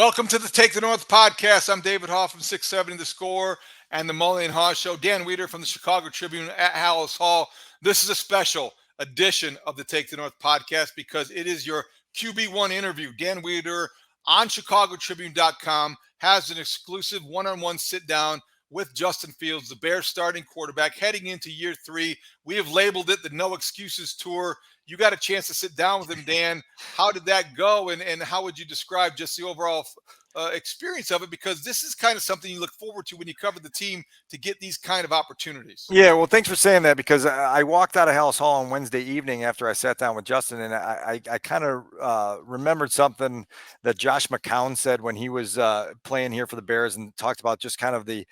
Welcome to the Take the North podcast. I'm David Haugh from 670 The Score and the Mully and Haugh Show. Dan Weeder from the Chicago Tribune at Haugh. This is a special edition of the Take the North podcast because it is your QB1 interview. Dan Weeder on ChicagoTribune.com has an exclusive one-on-one sit-down with Justin Fields, the Bears starting quarterback, heading into year 3. We have labeled it the No Excuses Tour. You got a chance to sit down with him, Dan. How did that go, and how would you describe just the overall experience of it? Because this is kind of something you look forward to when you cover the team to get these kind of opportunities. Yeah, well, thanks for saying that, because I walked out of Haugh on Wednesday evening after I sat down with Justin, and I kind of remembered something that Josh McCown said when he was playing here for the Bears, and talked about just kind of the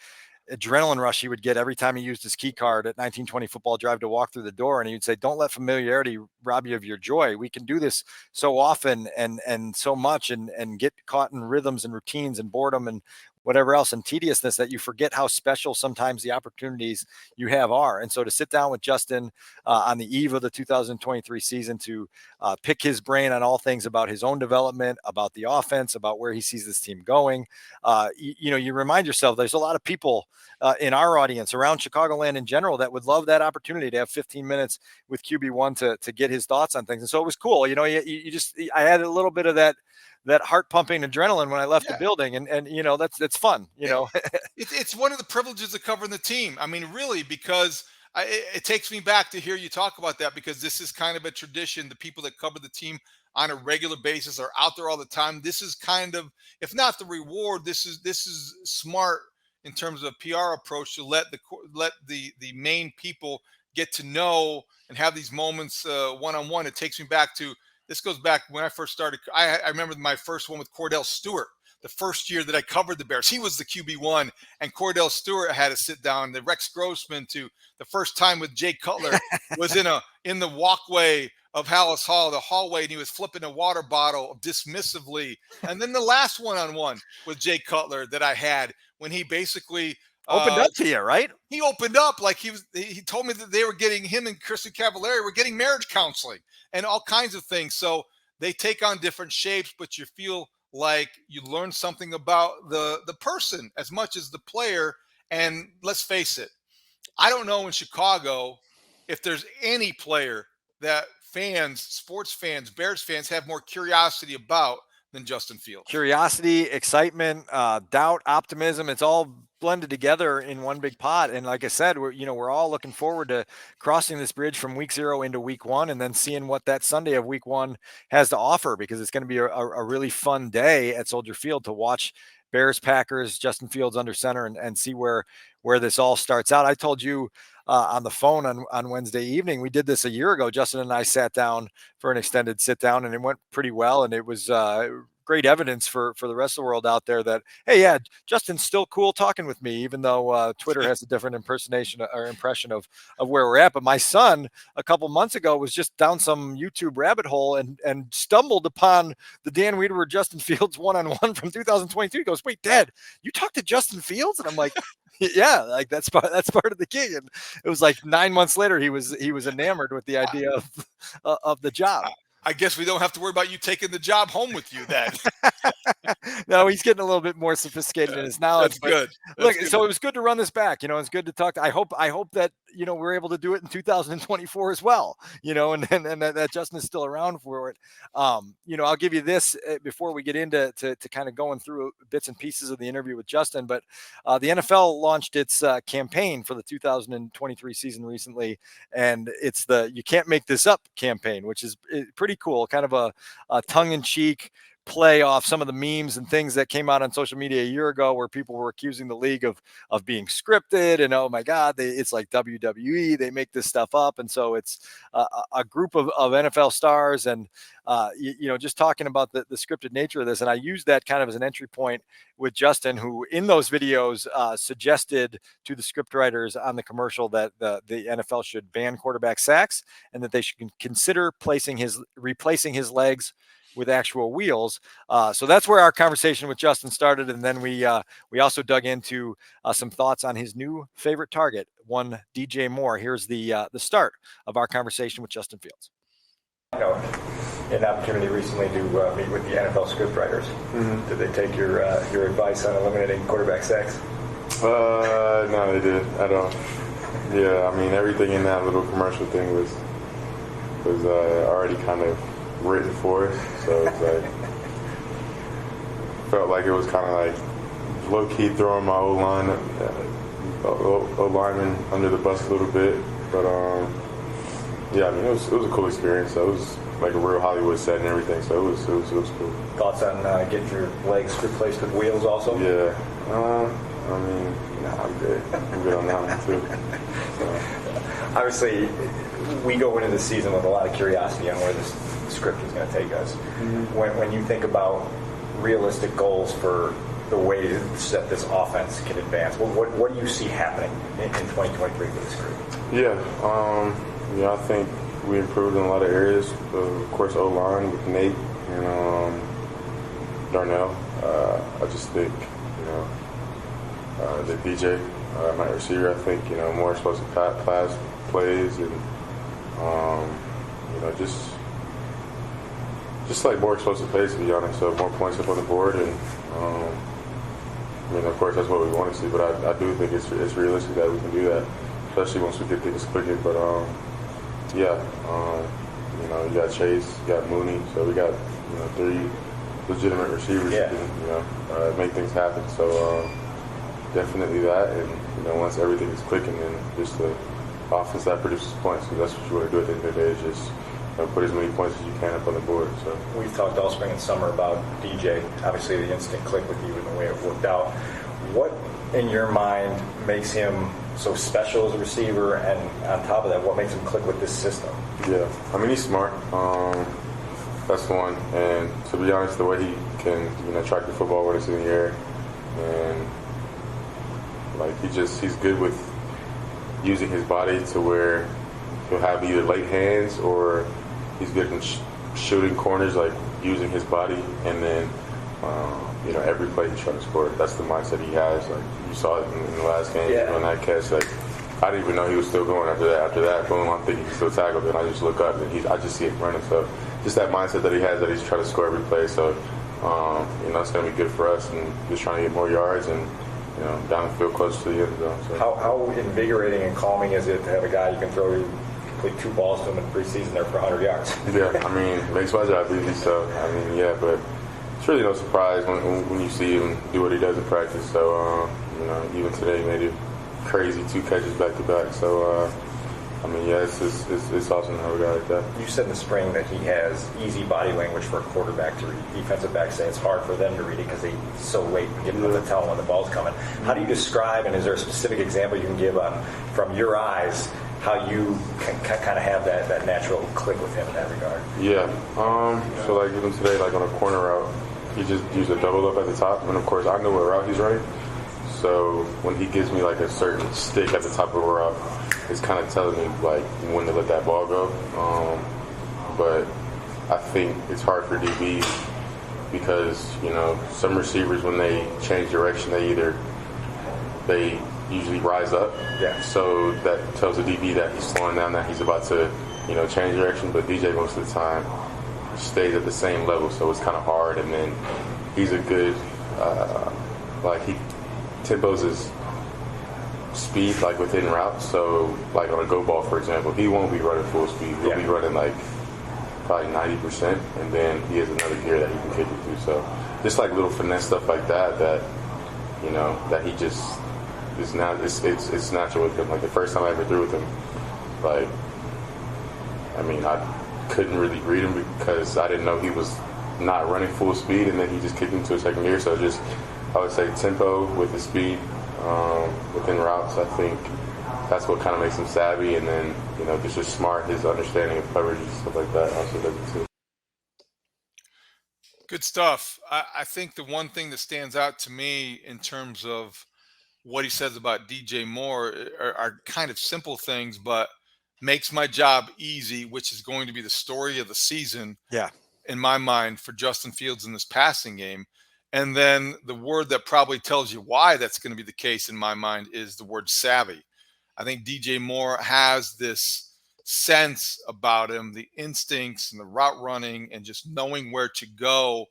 adrenaline rush he would get every time he used his key card at 1920 Football Drive to walk through the door. And he would say, don't let familiarity rob you of your joy. We can do this so often and so much and get caught in rhythms and routines and boredom and whatever else and tediousness that you forget how special sometimes the opportunities you have are. And so to sit down with Justin on the eve of the 2023 season to pick his brain on all things about his own development, about the offense, about where he sees this team going, you remind yourself there's a lot of people in our audience around Chicagoland in general that would love that opportunity to have 15 minutes with QB1 to get his thoughts on things. And so it was cool. I had a little bit of that heart pumping adrenaline when I left the building. And that's fun. It's one of the privileges of covering the team. I mean, really, because it takes me back to hear you talk about that, because this is kind of a tradition. The people that cover the team on a regular basis are out there all the time. This is kind of, if not the reward, this is smart in terms of PR approach to let the main people get to know and have these moments one-on-one. It takes me back to, this goes back when I first started. I remember my first one with Cordell Stewart, the first year that I covered the Bears. He was the QB1, and Cordell Stewart had to sit down. The Rex Grossman, to the first time with Jay Cutler, was in the walkway of Haugh, the hallway, and he was flipping a water bottle dismissively. And then the last one-on-one with Jay Cutler that I had, when he basically opened up to you, right? He opened up like he told me that they were getting, him and Kristen Cavallari were getting marriage counseling and all kinds of things. So they take on different shapes, but you feel like you learn something about the person as much as the player. And let's face it, I don't know in Chicago if there's any player that sports fans, Bears fans, have more curiosity about than Justin Fields. Curiosity, excitement, doubt, optimism, it's all blended together in one big pot. And like I said, we're all looking forward to crossing this bridge from week 0 into week 1, and then seeing what that Sunday of week 1 has to offer, because it's going to be a really fun day at Soldier Field to watch Bears, Packers, Justin Fields under center, and see where this all starts out. I told you on the phone on Wednesday evening, we did this a year ago. Justin and I sat down for an extended sit down, and it went pretty well. And it was great evidence for the rest of the world out there that, hey, yeah, Justin's still cool talking with me, even though Twitter has a different impression of where we're at. But my son a couple months ago was just down some YouTube rabbit hole and stumbled upon the Dan Weeder Justin Fields one-on-one from 2022. He goes, wait, Dad, you talked to Justin Fields? And I'm like, yeah, like that's part of the gig. And it was like 9 months later, he was enamored with the idea of the job. I guess we don't have to worry about you taking the job home with you then. No, he's getting a little bit more sophisticated in his knowledge. That's good. Look, so it was good to run this back. It's good to talk. I hope that we're able to do it in 2024 as well. And that Justin is still around for it. I'll give you this before we get into kind of going through bits and pieces of the interview with Justin. But the NFL launched its campaign for the 2023 season recently, and it's the "You Can't Make This Up" campaign, which is pretty cool. Kind of a tongue-in-cheek play off some of the memes and things that came out on social media a year ago, where people were accusing the league of being scripted, and oh my God, it's like WWE, they make this stuff up. And so it's a group of NFL stars, and just talking about the scripted nature of this. And I used that kind of as an entry point with Justin, who in those videos suggested to the script writers on the commercial that the NFL should ban quarterback sacks, and that they should consider replacing his legs with actual wheels. So that's where our conversation with Justin started. And then we also dug into some thoughts on his new favorite target, one DJ Moore. Here's the start of our conversation with Justin Fields. an opportunity recently to meet with the NFL scriptwriters. Mm-hmm. Did they take your advice on eliminating quarterback sacks? No, they didn't at all. Yeah, I mean, everything in that little commercial thing was already kind of written for us. So it's like, felt like it was kind of like low-key throwing my O-lineman under the bus a little bit. But, yeah, I mean, it was a cool experience. So it was like a real Hollywood set and everything. So it was cool. Thoughts on getting your legs replaced with wheels also? Yeah. I mean, I'm good. I'm good on that one, too. So. Obviously, we go into the season with a lot of curiosity on where this script is going to take us. Mm-hmm. When you think about realistic goals for the way that this offense can advance, what do you see happening in 2023 for this group? Yeah, I think we improved in a lot of areas. Of course, O-line with Nate and Darnell. I just think, the DJ, my receiver, I think, more explosive pass plays and, just like more explosive plays, to be honest. So more points up on the board, and I mean, of course, that's what we want to see. But I do think it's realistic that we can do that, especially once we get things clicking. But yeah, you got Chase, you got Mooney, so we got 3 legitimate receivers who can make things happen. So definitely that, and once everything is clicking, then just the offense that produces points, because that's what you want to do at the end of the day, is just put as many points as you can up on the board. So we've talked all spring and summer about DJ. Obviously, the instant click with you and the way it worked out. What, in your mind, makes him so special as a receiver, and on top of that, what makes him click with this system? Yeah, I mean, he's smart. That's one. And to be honest, the way he can, track the football when it's in the air, and like he's good with using his body to where he'll have either late hands, or he's good in shooting corners, like using his body, and then every play he's trying to score. That's the mindset he has. Like you saw it in the last game on that catch. Like I didn't even know he was still going after that. After that, boom, I'm thinking he's still tackled, and I just look up and I just see him running. So just that mindset that he has, that he's trying to score every play. So it's going to be good for us, and just trying to get more yards and down the field close to the end zone. So. How invigorating and calming is it to have a guy you can complete 2 balls to him in preseason there for 100 yards? Yeah, I mean, it makes my job easy. So I mean, yeah, but it's really no surprise when you see him do what he does in practice. So even today he made a crazy 2 catches back to back. So I mean, yeah, it's awesome to have a guy like that. You said in the spring that he has easy body language for a quarterback to read. Defensive backs say it's hard for them to read it because they're so late and getting up to tell them when the ball's coming. How do you describe, and is there a specific example you can give from your eyes, how you can kind of have that natural click with him in that regard? Yeah. So like even today, like on a corner route, he just used a double up at the top, and of course I know what route he's running. So when he gives me like a certain stick at the top of a route, it's kind of telling me like when to let that ball go. But I think it's hard for DBs because some receivers, when they change direction, they usually rise up. Yeah. So that tells the DB that he's slowing down, that he's about to change direction. But DJ most of the time stays at the same level, so it's kind of hard. And then he's a good he tempos his speed like within routes. So like on a go ball, for example, he won't be running full speed. He'll be running like probably 90%, and then he has another gear that he can kick it through. So just like little finesse stuff like that that he just is not. It's natural with him. Like the first time I ever threw with him, like I mean I couldn't really read him because I didn't know he was not running full speed, and then he just kicked into a second gear. So just I would say tempo with the speed within routes. I think that's what kind of makes him savvy, and then just smart. His understanding of coverage and stuff like that also does it too. Good stuff. I think the one thing that stands out to me in terms of what he says about DJ Moore are kind of simple things, but makes my job easy, which is going to be the story of the season. Yeah. In my mind, for Justin Fields in this passing game. And then the word that probably tells you why that's going to be the case in my mind is the word savvy. I think DJ Moore has this sense about him, the instincts and the route running and just knowing where to go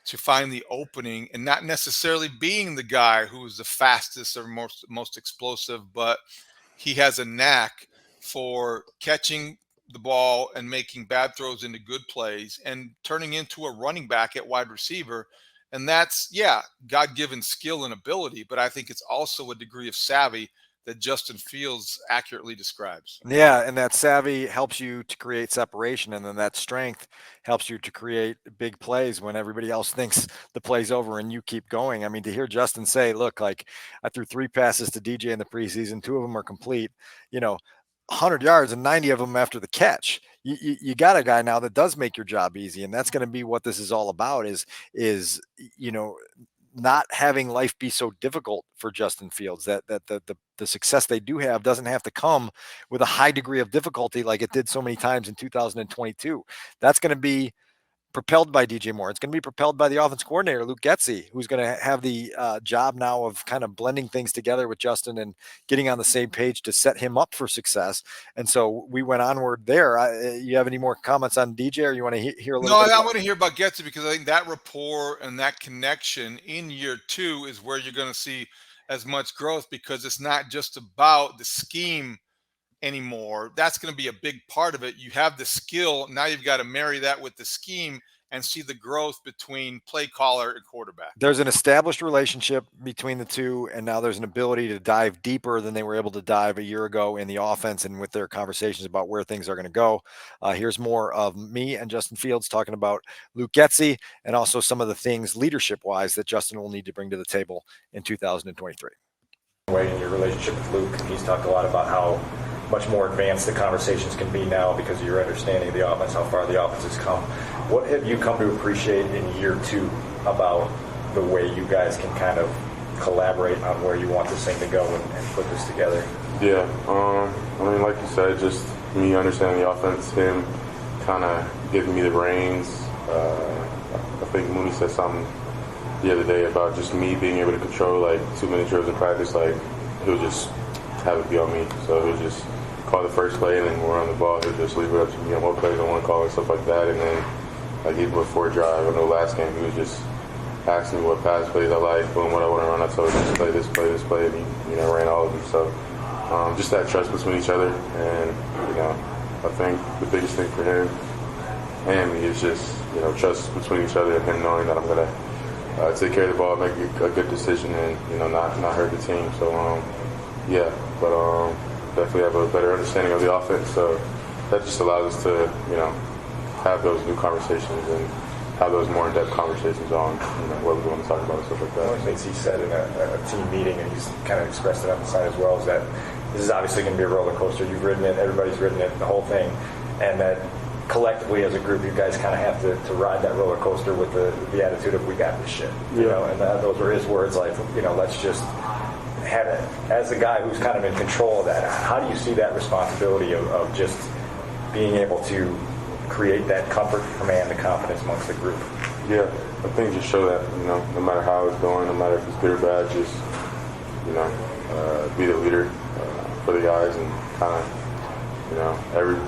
to find the opening, and not necessarily being the guy who is the fastest or most explosive, but he has a knack for catching the ball and making bad throws into good plays and turning into a running back at wide receiver. And that's, yeah, God-given skill and ability, but I think it's also a degree of savvy that Justin Fields accurately describes. Yeah, and that savvy helps you to create separation, and then that strength helps you to create big plays when everybody else thinks the play's over and you keep going. I mean, to hear Justin say, look, like I threw 3 passes to DJ in the preseason, 2 of them are complete, 100 yards and 90 of them after the catch. You got a guy now that does make your job easy, and that's going to be what this is all about is not having life be so difficult for Justin Fields, that the success they do have doesn't have to come with a high degree of difficulty like it did so many times in 2022. That's going to be propelled by DJ Moore. It's going to be propelled by the offense coordinator, Luke Getsy, who's going to have the job now of kind of blending things together with Justin and getting on the same page to set him up for success. And so we went onward there. You have any more comments on DJ, or you want to hear a little bit? No, I want to hear about Getsy, because I think that rapport and that connection in year 2 is where you're going to see as much growth, because it's not just about the scheme anymore. That's going to be a big part of it. You have the skill. Now you've got to marry that with the scheme and see the growth between play caller and quarterback. There's an established relationship between the two, and now there's an ability to dive deeper than they were able to dive a year ago in the offense and with their conversations about where things are going to go. Here's more of me and Justin Fields talking about Luke Getsy and also some of the things leadership-wise that Justin will need to bring to the table in 2023. In your relationship with Luke, he's talked a lot about how much more advanced the conversations can be now because of your understanding of the offense, how far the offense has come. What have you come to appreciate in year 2 about the way you guys can kind of collaborate on where you want this thing to go and put this together? Yeah, I mean, like you said, just me understanding the offense, him kind of giving me the reins. I think Mully said something the other day about just me being able to control like 2-minute drills in practice. Like he'll just have it be on me, so he'll just call the first play, and then when we're on the ball, he'll just leave it up to me on what plays I want to call and stuff like that. And then like even before drive, I know last game he was just asking me what pass plays I like, boom, what I want to run. I told him just play this play, and he ran all of them. So just that trust between each other, and I think the biggest thing for him and me is just trust between each other, and him knowing that I'm gonna take care of the ball, make a good decision, and not hurt the team. So but definitely have a better understanding of the offense. So that just allows us to have those new conversations and have those more in-depth conversations on what we want to talk about and stuff like that. One of the things he said in a team meeting, and he's kind of expressed it on the side as well, is that this is obviously going to be a roller coaster. You've ridden it, everybody's ridden it, the whole thing, and that collectively as a group, you guys kind of have to ride that roller coaster with the attitude of we got this shit. And those were his words, like, let's just have it. As the guy who's kind of in control of that, how do you see that responsibility of just being able to create that comfort, command, and confidence amongst the group? Yeah, I think just show that, no matter how it's going, no matter if it's good or bad, just, be the leader for the guys, and kind of,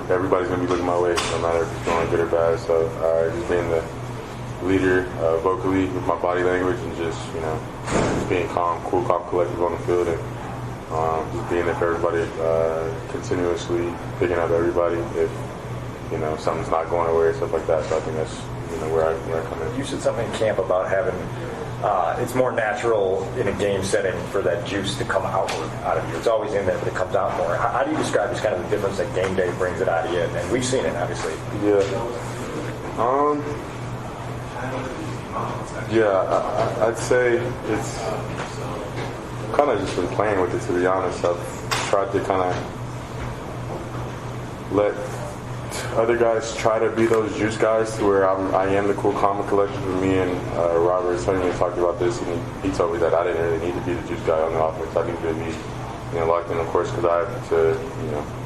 everybody's going to be looking my way, no matter if it's going good or bad. So just being the leader vocally with my body language, and just, just being calm, cool, calm, collective on the field, and just being there for everybody, continuously picking up everybody if, something's not going away, stuff like that. So I think that's, where I come in. You said something in camp about having, it's more natural in a game setting for that juice to come outward out of you. It's always in there, but it comes out more. How do you describe this kind of the difference that game day brings it out of you? And we've seen it, obviously. Yeah. I'd say it's kind of just been playing with it, to be honest. I've tried to kind of let other guys try to be those juice guys, to where I am the cool, calm, and collective. And me and Robert Tony talked about this, and he told me that I didn't really need to be the juice guy on the offense. I needed to be, locked in, of course, because I have to,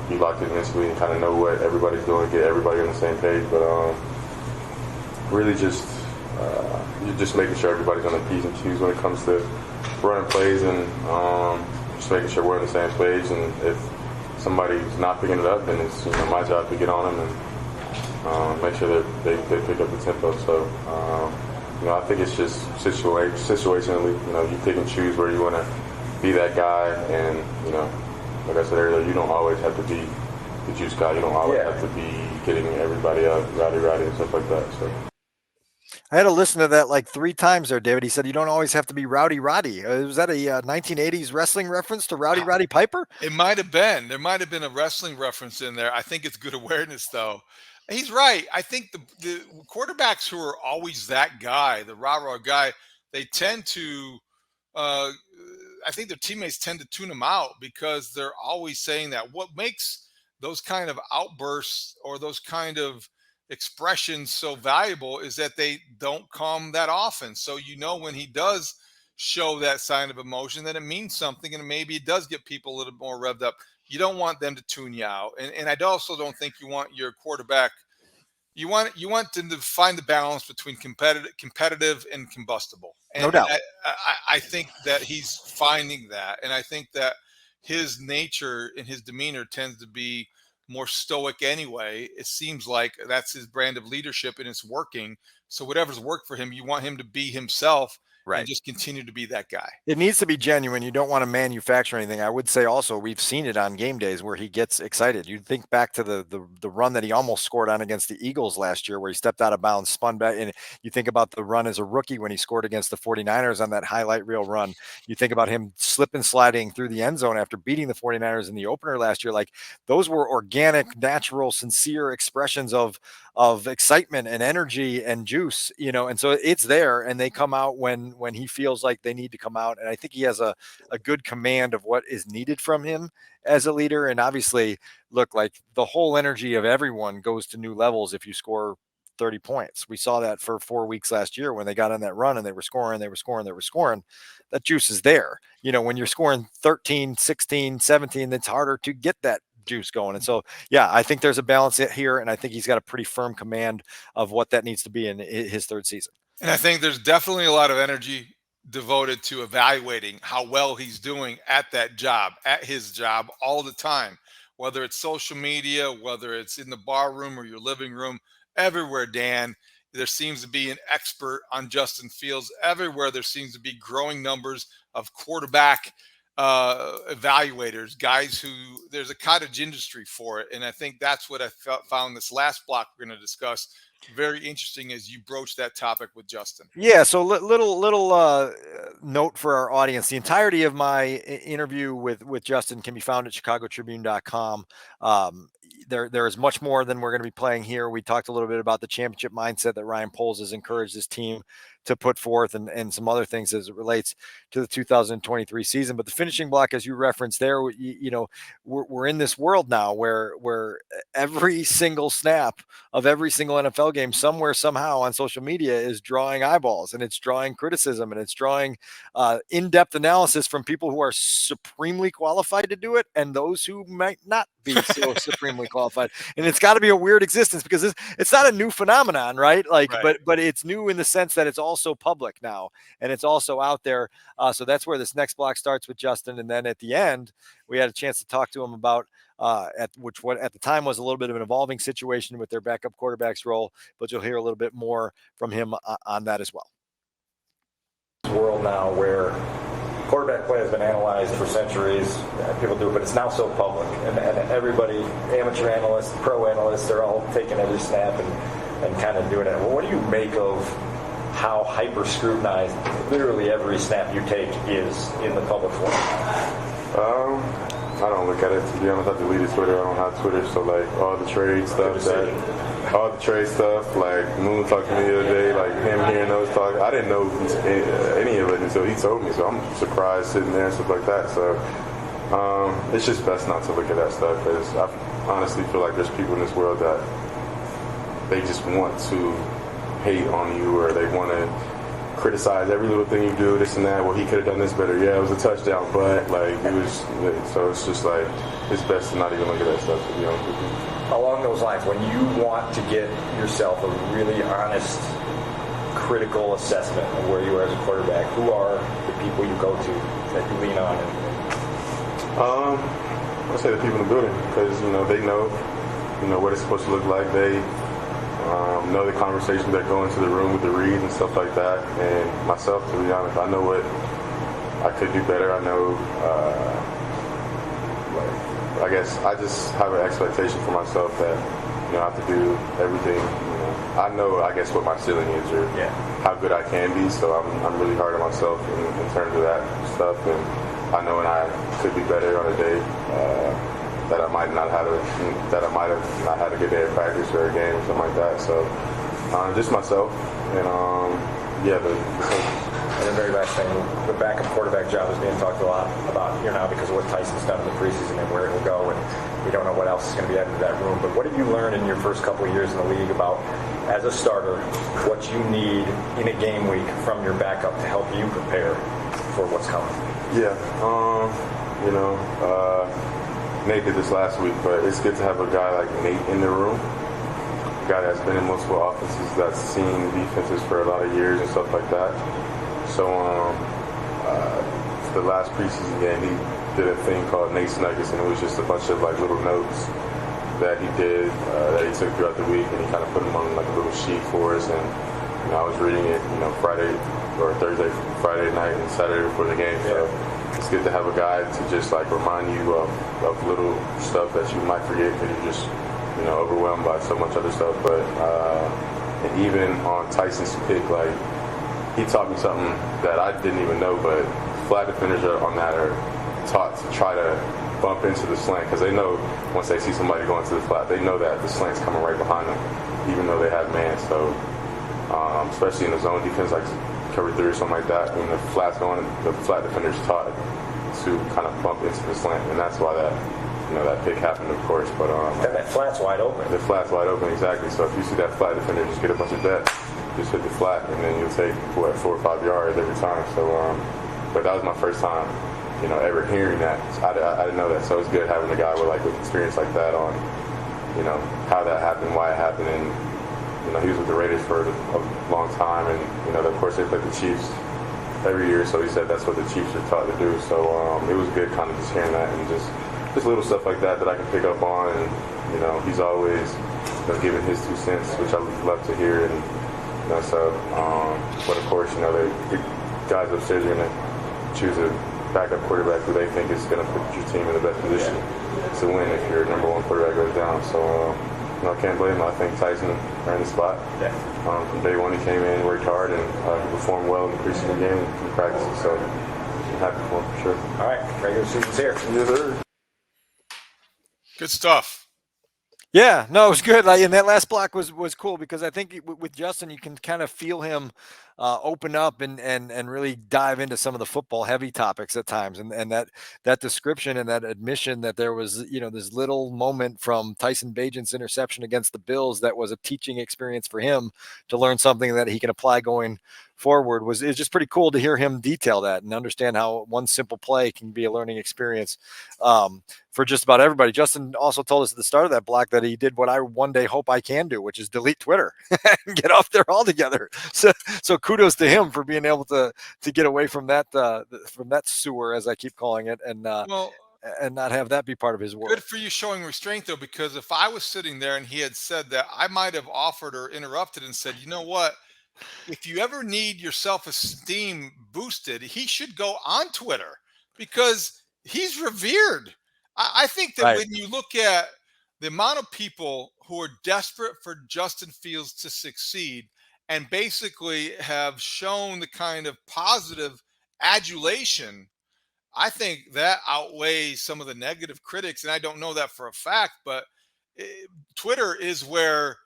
be locked in mentally and kind of know what everybody's doing, get everybody on the same page. But really just making sure everybody's on the P's and Q's when it comes to running plays, and just making sure we're on the same page. And if somebody's not picking it up, then it's my job to get on them and make sure that they pick up the tempo. So I think it's just situationally. You pick and choose where you want to be that guy, and like I said earlier, you don't always have to be the juice guy. You don't always have to be getting everybody up, rowdy, and stuff like that. So. I had to listen to that like 3 times there, David. He said, you don't always have to be Rowdy Roddy. Was that a 1980s wrestling reference to Rowdy Piper? It might have been. There might have been a wrestling reference in there. I think it's good awareness, though. He's right. I think the quarterbacks who are always that guy, the rah-rah guy, they tend to I think their teammates tend to tune them out because they're always saying that. What makes those kind of outbursts or those kind of expressions so valuable is that they don't come that often. So when he does show that sign of emotion, that it means something, and maybe it does get people a little more revved up. You don't want them to tune you out, and I also don't think you want your quarterback. You want them to find the balance between competitive and combustible. And no doubt. I think that he's finding that, and I think that his nature and his demeanor tends to be more stoic anyway. It seems like that's his brand of leadership, and it's working. So whatever's worked for him, you want him to be himself. Right. And just continue to be that guy. It needs to be genuine. You don't want to manufacture anything. I would say also we've seen it on game days where he gets excited. You think back to the run that he almost scored on against the Eagles last year where he stepped out of bounds, spun back. And you think about the run as a rookie when he scored against the 49ers on that highlight reel run. You think about him slip and sliding through the end zone after beating the 49ers in the opener last year. Like those were organic, natural, sincere expressions of excitement and energy and juice, and so it's there, and they come out when he feels like they need to come out. And I think he has a good command of what is needed from him as a leader. And obviously, look, like the whole energy of everyone goes to new levels if you score 30 points. We saw that for 4 weeks last year when they got on that run and they were scoring. That juice is there. When you're scoring 13, 16, 17, it's harder to get that juice going. And so, I think there's a balance here, and I think he's got a pretty firm command of what that needs to be in his 3rd season. And I think there's definitely a lot of energy devoted to evaluating how well he's doing at his job all the time, whether it's social media, whether it's in the bar room or your living room, everywhere, Dan. There seems to be an expert on Justin Fields. Everywhere there seems to be growing numbers of quarterback evaluators, guys who there's a cottage industry for it. And I think that's what I found this last block we're going to discuss very interesting as you broach that topic with Justin. Yeah. So little note for our audience. The entirety of my interview with Justin can be found at chicagotribune.com. There is much more than we're going to be playing here. We talked a little bit about the championship mindset that Ryan Poles has encouraged his team to put forth and some other things as it relates to the 2023 season. But the finishing block, as you referenced there, we're in this world now where every single snap of every single NFL game somewhere, somehow on social media is drawing eyeballs, and it's drawing criticism, and it's drawing in-depth analysis from people who are supremely qualified to do it and those who might not be so supremely qualified. And it's got to be a weird existence because it's not a new phenomenon, right? But it's new in the sense that it's also public now and it's also out there. So that's where this next block starts with Justin. And then at the end, we had a chance to talk to him about at the time was a little bit of an evolving situation with their backup quarterback's role, but you'll hear a little bit more from him on that as well. World now where quarterback play has been analyzed for centuries. People do it, but it's now so public. And everybody, amateur analysts, pro analysts, they're all taking every snap and kind of doing it. Well, what do you make of how hyper-scrutinized literally every snap you take is in the public forum? I don't look at it, to be honest. I deleted Twitter. I don't have Twitter, so all the trade stuff, like Moon talked to me the other day, like him hearing those talk. I didn't know any of it until he told me, so I'm surprised sitting there and stuff like that. So it's just best not to look at that stuff, because I honestly feel like there's people in this world that they just want to hate on you, or they want to criticize every little thing you do, this and that. Well, he could have done this better. Yeah, it was a touchdown, but it was. So it's just like it's best to not even look at that stuff, to be honest with you. Along those lines, when you want to get yourself a really honest, critical assessment of where you are as a quarterback, who are the people you go to that you lean on? I'll say the people in the building, because they know what it's supposed to look like. They know the conversations that go into the room with the reads and stuff like that. And myself, to be honest, I know what I could do better. I know, I guess I just have an expectation for myself that I have to do everything. I know, I guess, what my ceiling is or how good I can be. So I'm really hard on myself in terms of that stuff. And I know when I could be better on a day that I might not have not had a good day of practice or a game or something like that. So just myself and And the very last thing, the backup quarterback job is being talked a lot about here now because of what Tyson's done in the preseason and where he'll go, and we don't know what else is going to be added to that room. But what have you learned in your first couple of years in the league about, as a starter, what you need in a game week from your backup to help you prepare for what's coming? Yeah, Nate did this last week, but it's good to have a guy like Nate in the room. A guy that's been in multiple offenses, that's seen defenses for a lot of years and stuff like that. So the last preseason game, he did a thing called Nate's Nuggets, and it was just a bunch of like little notes that he did that he took throughout the week, and he kind of put them on like a little sheet for us. And I was reading it, Friday night and Saturday before the game. So it's good to have a guy to just like remind you of little stuff that you might forget because you're just overwhelmed by so much other stuff. But and even on Tyson's pick, like, he taught me something that I didn't even know, but flat defenders on that are taught to try to bump into the slant because they know once they see somebody going to the flat, they know that the slant's coming right behind them, even though they have man. So especially in the zone defense, like cover 3 or something like that, when the flat's going, the flat defender's taught to kind of bump into the slant, and that's why that pick happened, of course. But that flat's wide open. The flat's wide open, exactly. So if you see that flat defender, just get a bunch of depth, just hit the flat, and then you'll take 4 or 5 yards every time. So, but that was my first time, ever hearing that. I didn't know that. So it's good having a guy with experience like that on, how that happened, why it happened, and he was with the Raiders for a long time, and of course they play the Chiefs every year. So he said that's what the Chiefs are taught to do. So it was good, kind of just hearing that and just little stuff like that I can pick up on. And he's always giving his 2 cents, which I love to hear. And so but of course the guys upstairs are gonna choose a backup quarterback who they think is gonna put your team in the best position to win if your number 1 quarterback goes down. So I can't blame him. I think Tyson earned the spot. From day one he came in, worked hard, and he performed well in the preseason game and practices. So I'm happy for him for sure. All right, regular season's here. Yes, sir. Good stuff. Yeah, no, it was good. Like, and that last block was cool because I think with Justin, you can kind of feel him open up and really dive into some of the football heavy topics at times. And that description and that admission that there was, this little moment from Tyson Bagent's interception against the Bills that was a teaching experience for him to learn something that he can apply going forward it's just pretty cool to hear him detail that and understand how one simple play can be a learning experience for just about everybody. Justin also told us at the start of that block that he did what I one day hope I can do, which is delete Twitter and get off there altogether. So kudos to him for being able to get away from that sewer, as I keep calling it, and not have that be part of his work. Good for you showing restraint, though, because if I was sitting there and he had said that, I might have offered or interrupted and said, you know what? If you ever need your self-esteem boosted, he should go on Twitter because he's revered. I think that when you look at the amount of people who are desperate for Justin Fields to succeed and basically have shown the kind of positive adulation, I think that outweighs some of the negative critics. And I don't know that for a fact, but Twitter is where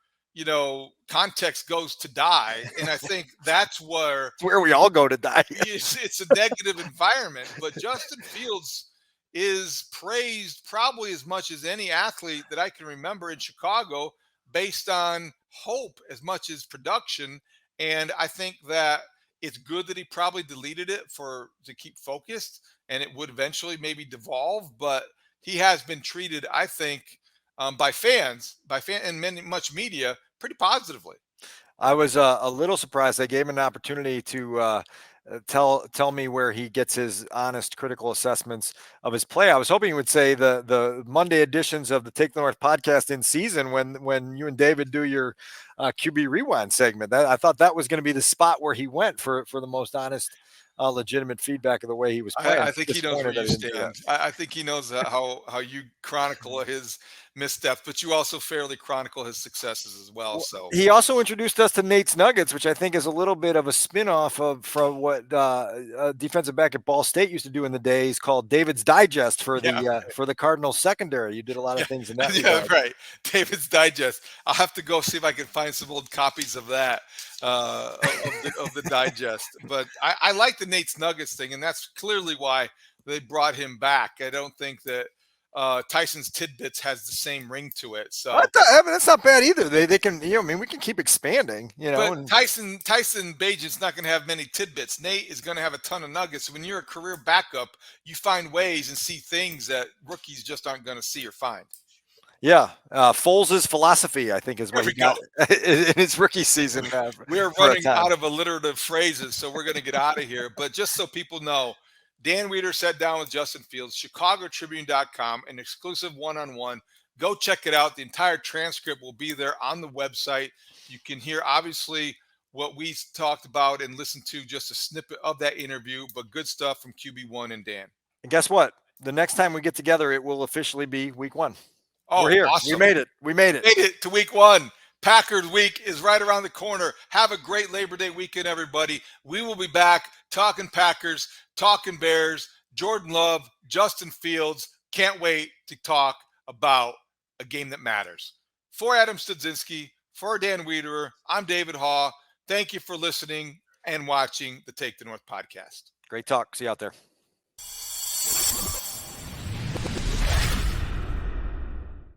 context goes to die. And I think that's where we all go to die. It's a negative environment. But Justin Fields is praised probably as much as any athlete that I can remember in Chicago based on hope as much as production. And I think that it's good that he probably deleted it to keep focused, and it would eventually maybe devolve. But he has been treated, I think, by fans and much media pretty positively. I was a little surprised they gave him an opportunity to tell me where he gets his honest critical assessments of his play. I was hoping you would say the Monday editions of the Take the North podcast in season when you and David do your QB rewind segment. I thought that was going to be the spot where he went for the most honest, legitimate feedback of the way he was playing. I think he knows where Disappointed that you he didn't do that. stand. I think he knows how you chronicle his missteps, but you also fairly chronicle his successes as well. So He also introduced us to Nate's Nuggets, which I think is a little bit of a spin-off from what a defensive back at Ball State used to do in the days called David's Digest for the Cardinals secondary. You did a lot of things in that regard. right. David's Digest. I'll have to go see if I can find some old copies of that of the digest. But I like the Nate's Nuggets thing, and that's clearly why they brought him back. I don't think that Tyson's Tidbits has the same ring to it. So That's not bad either. They can, we can keep expanding, But Tyson Bajan's not going to have many tidbits. Nate is going to have a ton of nuggets. When you're a career backup, you find ways and see things that rookies just aren't going to see or find. Yeah, Foles' philosophy, I think, is what he got in his rookie season. We're running out of alliterative phrases, so we're going to get out of here. But just so people know, Dan Weeder sat down with Justin Fields, ChicagoTribune.com, an exclusive one-on-one. Go check it out. The entire transcript will be there on the website. You can hear, obviously, what we talked about and listen to just a snippet of that interview, but good stuff from QB1 and Dan. And guess what? The next time we get together, it will officially be week 1. Oh, we're here. Awesome. We made it. Made it to week 1. Packers week is right around the corner. Have a great Labor Day weekend, everybody. We will be back talking Packers, talking Bears, Jordan Love, Justin Fields. Can't wait to talk about a game that matters. For Adam Studzinski, for Dan Wiederer, I'm David Haugh. Thank you for listening and watching the Take the North podcast. Great talk. See you out there.